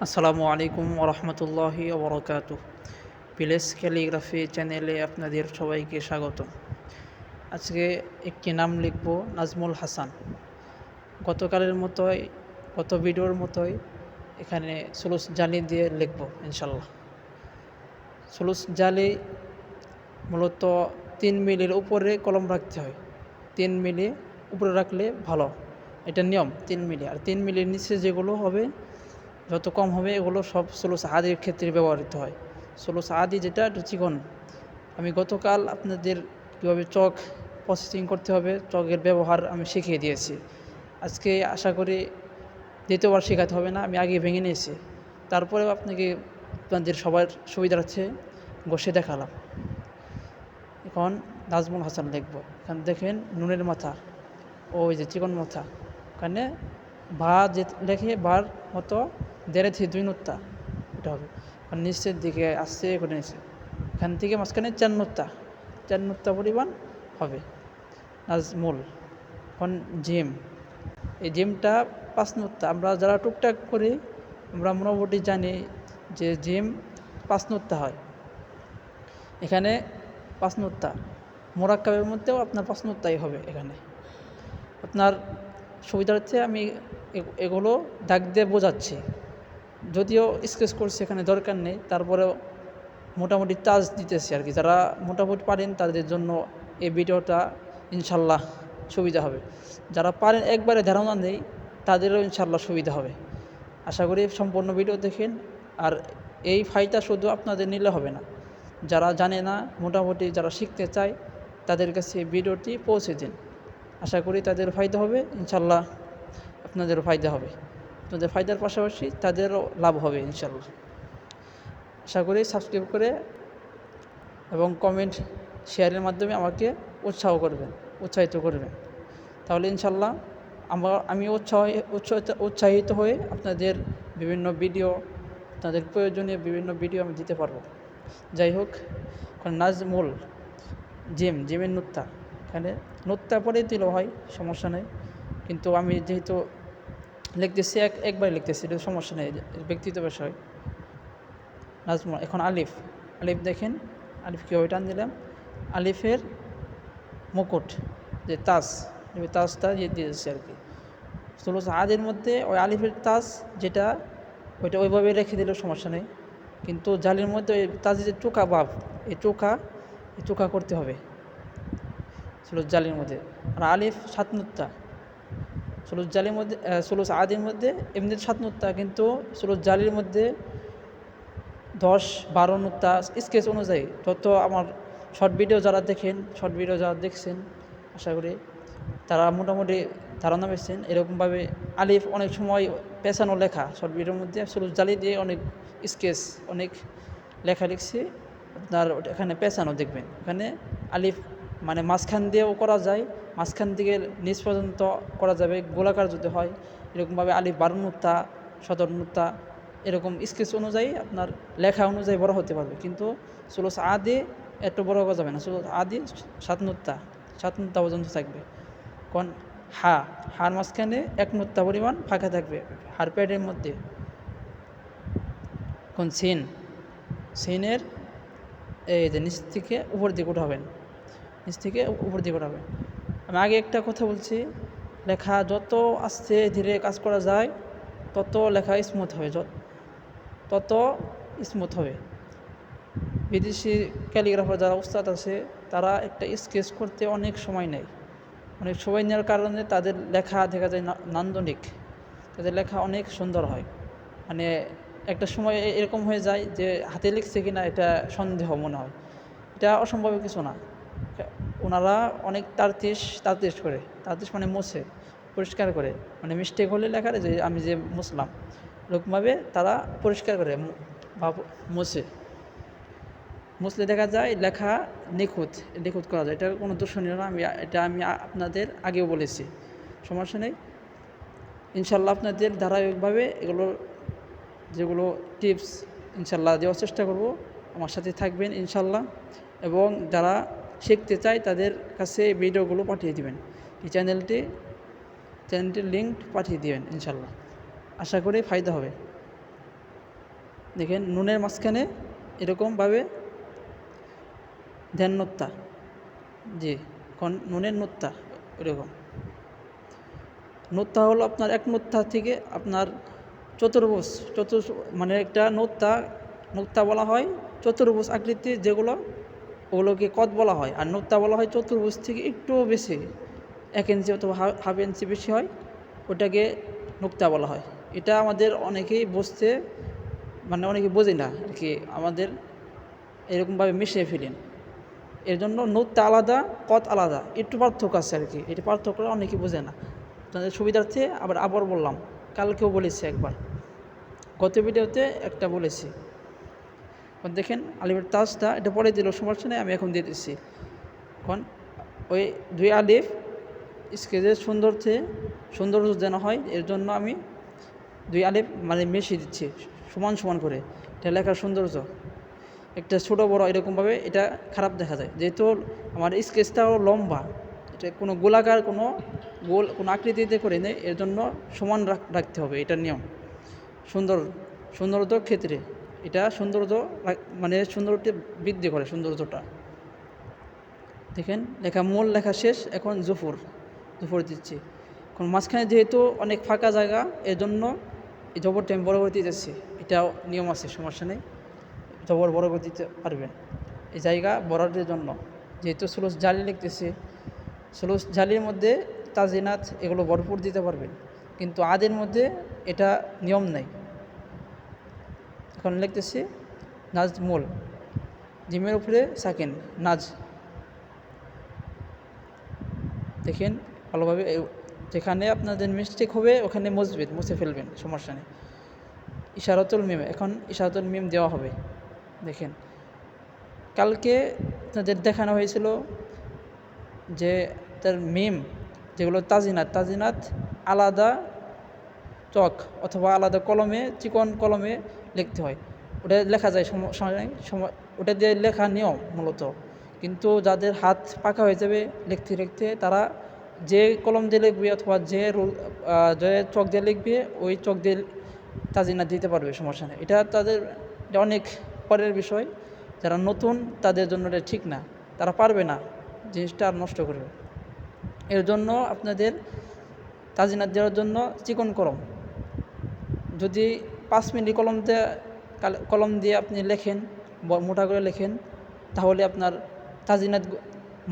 আসসালামু আলাইকুম ওরহমতুল্লাহি ওবরকাতু। প্লেস ক্যালিগ্রাফি চ্যানেলে আপনাদের সবাইকে স্বাগত। আজকে একটি নাম লিখব, নাজমুল হাসান। গতকালের মতোই, গত ভিডিওর মতোই এখানে সুলুস জালি দিয়ে লিখব ইনশাল্লাহ। সুলুস জালি মূলত 3 মিলির উপরে কলম রাখতে হয়। 3 মিলি উপরে রাখলে ভালো, এটা নিয়ম 3 মিলি। আর 3 মিলির নিচে যেগুলো হবে, যত কম হবে এগুলো সব সুলুস আদির ক্ষেত্রে ব্যবহৃত হয়। সুলুস আদি যেটা চিকন, আমি গতকাল আপনাদের কীভাবে চক প্রসেসিং করতে হবে, চকের ব্যবহার আমি শিখিয়ে দিয়েছি। আজকে আশা করি দ্বিতীয়বার শেখাতে হবে না, আমি আগে ভেঙে নিয়েছি। তারপরেও আপনাদের সবার সুবিধার্থে বসে দেখালাম। এখন নাজমুল হাসান লিখব। এখানে দেখেন নুনের মাথা, ওই যে চিকন মাথা, ওখানে ভা যে লেখে বার মতো 1.5 থেকে 2 নুক্তা, এটা হবে। আর নিচের দিকে আসছে করে নিচে, এখান থেকে মাঝখানে 4 নুক্তা, 4 নুক্তা পরিমাণ হবে নাজমুল। এখন জিম, এই জিমটা 5 নুক্তা। আমরা যারা টুকটাক করি আমরা মোটামুটি জানি যে জিম 5 নুক্তা হয়। এখানে 5 নুক্তা, মোরাক্কাবের মধ্যেও আপনার 5 নুক্তাই হবে। এখানে আপনার সুবিধার্থে আমি এগুলো দাগ দিয়ে বোঝাচ্ছি, যদিও স্কেচ করছি এখানে দরকার নেই, তারপরেও মোটামুটি টাচ দিতেছি আর কি। যারা মোটামুটি পারেন তাদের জন্য এই ভিডিওটা ইনশাল্লাহ সুবিধা হবে। যারা পারেন একবারে ধারণা নেই তাদেরও ইনশাল্লাহ সুবিধা হবে। আশা করি সম্পূর্ণ ভিডিও দেখেন। আর এই ফাইলটা শুধু আপনাদের নিলে হবে না, যারা জানে না, মোটামুটি যারা শিখতে চায় তাদের কাছে ভিডিওটি পৌঁছে দিন। আশা করি তাদের ফায়দা হবে, ইনশাল্লাহ আপনাদেরও ফায়দা হবে। আপনাদের ফায়দার পাশাপাশি তাদেরও লাভ হবে ইনশাল্লাহ। আশা করি সাবস্ক্রাইব করে এবং কমেন্ট শেয়ারের মাধ্যমে আমাকে উৎসাহিত করবেন। তাহলে ইনশাল্লাহ আমি উৎসাহিত হয়ে আপনাদের বিভিন্ন ভিডিও, আপনাদের প্রয়োজনীয় বিভিন্ন ভিডিও আমি দিতে পারবো। যাই হোক, এখন নাজমুল জিমের নুক্তা, এখানে নুক্তা পরে দিলেও হয়, সমস্যা নেই। কিন্তু আমি যেহেতু লিখতেছি একবার লিখতেছি, এটা সমস্যা নেই, ব্যক্তিগত বিষয়। নাজমুল। এখন আলিফ, দেখেন আলিফ কীভাবে টান দিলাম। আলিফের মুকুট, যে তাজটা দিয়েছি আর কি। সুলুস আদের মধ্যে ওই আলিফের তাজ যেটা, ওইটা ওইভাবে রেখে দিলেও সমস্যা নেই। কিন্তু জালির মধ্যে ওই তাজের যে চোখা ভাব, এই চোখা করতে হবে সুলুস জালির মধ্যে। আর আলিফ 7 নুক্তা সুলুস জালির মধ্যে, সুলুস আদির মধ্যে এমনি 7 নুক্তা, কিন্তু সুলুস জালির মধ্যে 10-12 নুক্তা স্কেচ অনুযায়ী। যত আমার শর্ট ভিডিও যারা দেখছেন, আশা করি তারা মোটামুটি ধারণা পেয়েছেন। এরকমভাবে আলিফ অনেক সময় পেছানো লেখা শর্ট ভিডিওর মধ্যে সুলুস জালি দিয়ে অনেক স্কেচ, অনেক লেখা লিখছি। আপনার এখানে পেছানো দেখবেন, এখানে আলিফ মানে মাঝখান দিয়েও করা যায়, মাঝখান থেকে নিচ পর্যন্ত করা যাবে, গোলাকার যদি হয়। এরকমভাবে আলিফ 12 নুক্তা, 17 নুক্তা, এরকম স্কেচ অনুযায়ী আপনার লেখা অনুযায়ী বড় হতে পারবে। কিন্তু সুলুস আদি এত বড় করা যাবে না, সুলুস আদি 7 নুক্তা পর্যন্ত থাকবে। কোন হার মাঝখানে 1 নুক্তা পরিমাণ ফাঁকা থাকবে হার প্যাডের মধ্যে। কোন সিনের এই যে নিচ থেকে উপর দিকে উঠাবেন, আমি আগে একটা কথা বলছি, লেখা যত আস্তে ধীরে কাজ করা যায় তত লেখা স্মুথ হবে। বিদেশি ক্যালিগ্রাফার যারা উস্তাদ আছে তারা একটা স্কেচ করতে অনেক সময় নেয়। অনেক সময় নেওয়ার কারণে তাদের লেখা দেখা যায় নান্দনিক, তাদের লেখা অনেক সুন্দর হয়। মানে একটা সময় এরকম হয়ে যায় যে হাতে লিখছে কিনা এটা সন্দেহ মনে হয়। এটা অসম্ভব কিছু না। ওনারা অনেক তারতিস করে, মানে মুছে পরিষ্কার করে, মানে মিস্টেক হলে লেখার যে আমি যে মুছলাম, এরকমভাবে তারা পরিষ্কার করে বা মুছলে দেখা যায় লেখা নিখুঁত করা যায়। এটা কোনো দূষণীয় না, আমি আপনাদের আগেও বলেছি, সমস্যা নেই। ইনশাল্লাহ আপনাদের ধারাবাহিকভাবে যেগুলো টিপস ইনশাল্লাহ দেওয়ার চেষ্টা করব। আমার সাথে থাকবেন ইনশাল্লাহ। এবং যারা শিখতে চায় তাদের কাছে ভিডিওগুলো পাঠিয়ে দিবেন, এই চ্যানেলটির লিঙ্ক পাঠিয়ে দিবেন ইনশাল্লাহ। আশা করি ফায়দা হবে। দেখেন নুনের মাঝখানে এরকমভাবে ধ্যান নোত্তা, জি নুনের নোত্তা এরকম। নোত্তা হলো আপনার এক নোত্তা থেকে আপনার চতুর্ভুজ মানে একটা নোক্তা বলা হয় চতুর্ভুজ আকৃতি যেগুলো, ওগুলোকে কদ বলা হয়। আর নোক্তা বলা হয় চতুর্ভুজ থেকে একটু বেশি, 1 ইঞ্চি অথবা হাফ ইঞ্চি বেশি হয়, ওটাকে নোক্তা বলা হয়। এটা আমাদের অনেকেই বুঝতে মানে অনেকে বোঝে না আর কি, আমাদের এরকমভাবে মিশিয়ে ফেলেন। এর জন্য নোক্তা আলাদা, কদ আলাদা, একটু পার্থক্য আছে আর কি। এটি পার্থক্য অনেকে বোঝে না। তাদের সুবিধার্থে আবার বললাম, কালকেও বলেছি একবার, গত ভিডিওতে একটা বলেছি। দেখেন আলিফের তাজটা এটা পরে দিল, সমস্যা নেই, আমি এখন দিয়ে দিচ্ছি। এখন ওই 2 আলিফ স্কেচের সৌন্দর্য যেন হয়, এর জন্য আমি 2 আলিফ মানে মিশিয়ে দিচ্ছি সমান সমান করে। এটা লেখার সৌন্দর্য, একটা ছোটো বড়ো এরকমভাবে এটা খারাপ দেখা যায়। যেহেতু আমার স্কেচটাও লম্বা, এটা কোনো গোলাকার কোনো আকৃতিতে করে নেই, এর জন্য সমান রাখতে হবে, এটা নিয়ম। সৌন্দর্য ক্ষেত্রে এটা মানে সৌন্দর্যটা বৃদ্ধি করে সৌন্দর্যটা। দেখেন মূল লেখা শেষ, এখন জফর দিচ্ছি। এখন মাঝখানে যেহেতু অনেক ফাঁকা জায়গা, এর জন্য এই জবরটা আমি বড় করে দিতেছি। এটাও নিয়ম আছে, সমস্যা নেই, জবর বড় করে দিতে পারবেন এই জায়গা বড়ার জন্য। যেহেতু সুলুস জালি লিখতেছি, সুলুস জালির মধ্যে তাজিনাত এগুলো ভরপুর দিতে পারবেন, কিন্তু আদের মধ্যে এটা নিয়ম নেই। এখন লিখতেছি নাজমুল, জিমের উপরে সাকিন, নাজ। দেখেন ভালোভাবে, যেখানে আপনাদের মিস্টেক হবে ওখানে মুছে ফেলবেন, সমস্যা নেই। ইশারাতুল মিম, এখন ইশারাতুল মিম দেওয়া হবে। দেখেন কালকে আপনাদের দেখানো হয়েছিল যে তার মিম যেগুলো তাজিনাত আলাদা চক অথবা আলাদা কলমে, চিকন কলমে লিখতে হয়। ওটা লেখা যায় ওটা দিয়ে লেখা নিয়ম মূলত। কিন্তু যাদের হাত পাকা হয়ে যাবে লিখতে তারা যে কলম দিয়ে লিখবে অথবা যে চক দিয়ে লিখবে, ওই চক দিয়ে তাজিনাত দিতে পারবে, সমস্যা নেই। এটা তাদের অনেক পরের বিষয়। যারা নতুন তাদের জন্য এটা ঠিক না, তারা পারবে না, জিনিসটা আর নষ্ট করবে। এর জন্য আপনাদের তাজিনাত দেওয়ার জন্য চিকন কলম, যদি 5 মিলি কলম দিয়ে আপনি লেখেন, মোটা করে লেখেন, তাহলে আপনার তাজিনাত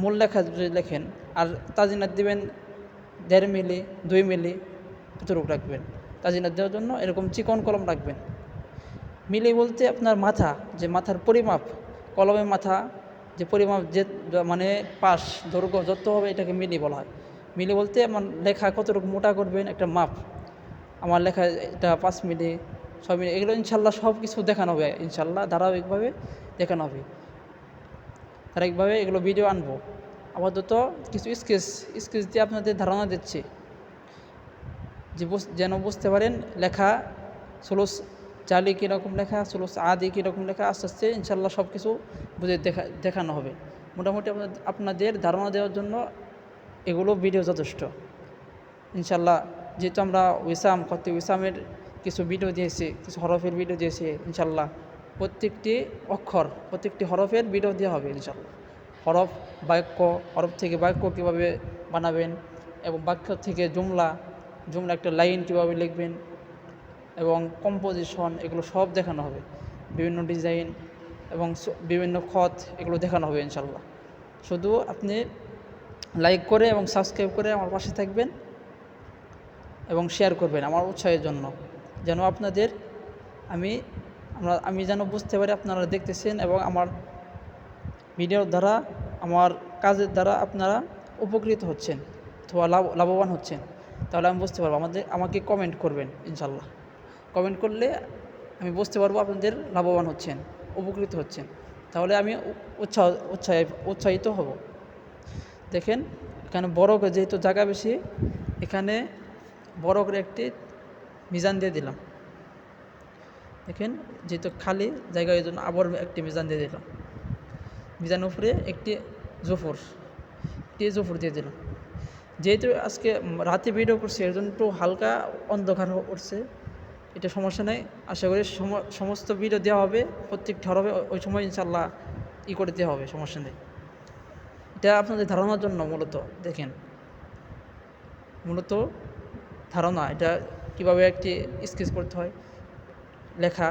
মূল লেখা যদি লেখেন আর তাজিনাত দিবেন 1.5 মিলি 2 মিলি এতটুকু রাখবেন। তাজিনাত দেওয়ার জন্য এরকম চিকন কলম রাখবেন। মিলি বলতে আপনার মাথা, যে মাথার পরিমাপ, কলমের মাথা যে পরিমাপ, যে মানে পাশ দৈর্ঘ্য যত হবে এটাকে মিলি বলা হয়। মিলি বলতে আমার লেখা কতটুকু মোটা করবেন একটা মাপ। আমার লেখা এটা 5 মিলি 6 মিলি, এগুলো ইনশাল্লাহ সব কিছু দেখানো হবে, ইনশাল্লাহ ধারাবাহিকভাবে দেখানো হবে। ধারাবাহিকভাবে এগুলো ভিডিও আনবো। আপাতত কিছু স্কেচ দিয়ে আপনাদের ধারণা দিচ্ছি, যে যেন বুঝতে পারেন লেখা সুলুস জালি কীরকম লেখা, সুলুস আদি কীরকম লেখা। আস্তে আস্তে ইনশাল্লাহ সব কিছু বুঝে দেখানো হবে। মোটামুটি আপনাদের ধারণা দেওয়ার জন্য এগুলো ভিডিও যথেষ্ট ইনশাল্লাহ। যেহেতু আমরা উইসামের কিছু ভিডিও দিয়েছি, কিছু হরফের ভিডিও দিয়েছি, ইনশাল্লাহ প্রত্যেকটি অক্ষর, প্রত্যেকটি হরফের ভিডিও দেওয়া হবে ইনশাল্লাহ। হরফ থেকে বাক্য কীভাবে বানাবেন, এবং বাক্য থেকে জুমলা একটা লাইন কীভাবে লিখবেন, এবং কম্পোজিশন, এগুলো সব দেখানো হবে। বিভিন্ন ডিজাইন এবং বিভিন্ন খত, এগুলো দেখানো হবে ইনশাল্লাহ। শুধু আপনি লাইক করে এবং সাবস্ক্রাইব করে আমার পাশে থাকবেন এবং শেয়ার করবেন আমার উৎসাহের জন্য, যেন আপনাদের আমি যেন বুঝতে পারি আপনারা দেখতেছেন, এবং আমার ভিডিওর দ্বারা, আমার কাজের দ্বারা আপনারা উপকৃত হচ্ছেন অথবা লাভবান হচ্ছেন। তাহলে আমি বুঝতে পারবো, আমাকে কমেন্ট করবেন ইনশাল্লাহ। কমেন্ট করলে আমি বুঝতে পারবো আপনাদের লাভবান হচ্ছেন, উপকৃত হচ্ছেন, তাহলে আমি উৎসাহিত হব। দেখেন এখানে বড় করে, যেহেতু জায়গা বেশি, এখানে বড় করে একটি মিজান দিয়ে দিলাম। দেখেন যেহেতু খালি জায়গা, এই জন্য আবার একটি মিজান দিয়ে দিলাম। মিজানের উপরে একটি জফর দিয়ে দিলাম। যেহেতু আজকে রাতে ভিডিও করছি, এর জন্য একটু হালকা অন্ধকার উঠছে, এটা সমস্যা নেই, আশা করি সমস্ত ভিডিও দেওয়া হবে, প্রত্যেকটা হবে ওই সময় ইনশাল্লাহ করে দেওয়া হবে, সমস্যা নেই। এটা আপনাদের ধারণার জন্য মূলত, দেখেন মূলত ধারণা, এটা কিভাবে একটি স্কেচ করতে হয়, লেখা,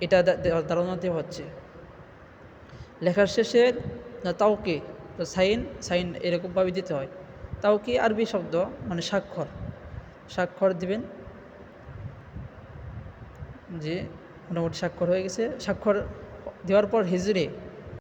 এটা ধারণা দেওয়া হচ্ছে। লেখার শেষে তাওকি, সাইন সাইন এরকমভাবে দিতে হয়। তাওকি আরবি শব্দ, মানে স্বাক্ষর, স্বাক্ষর দিবেন। যে মোটামুটি স্বাক্ষর হয়ে গেছে, স্বাক্ষর দেওয়ার পর হিজড়ে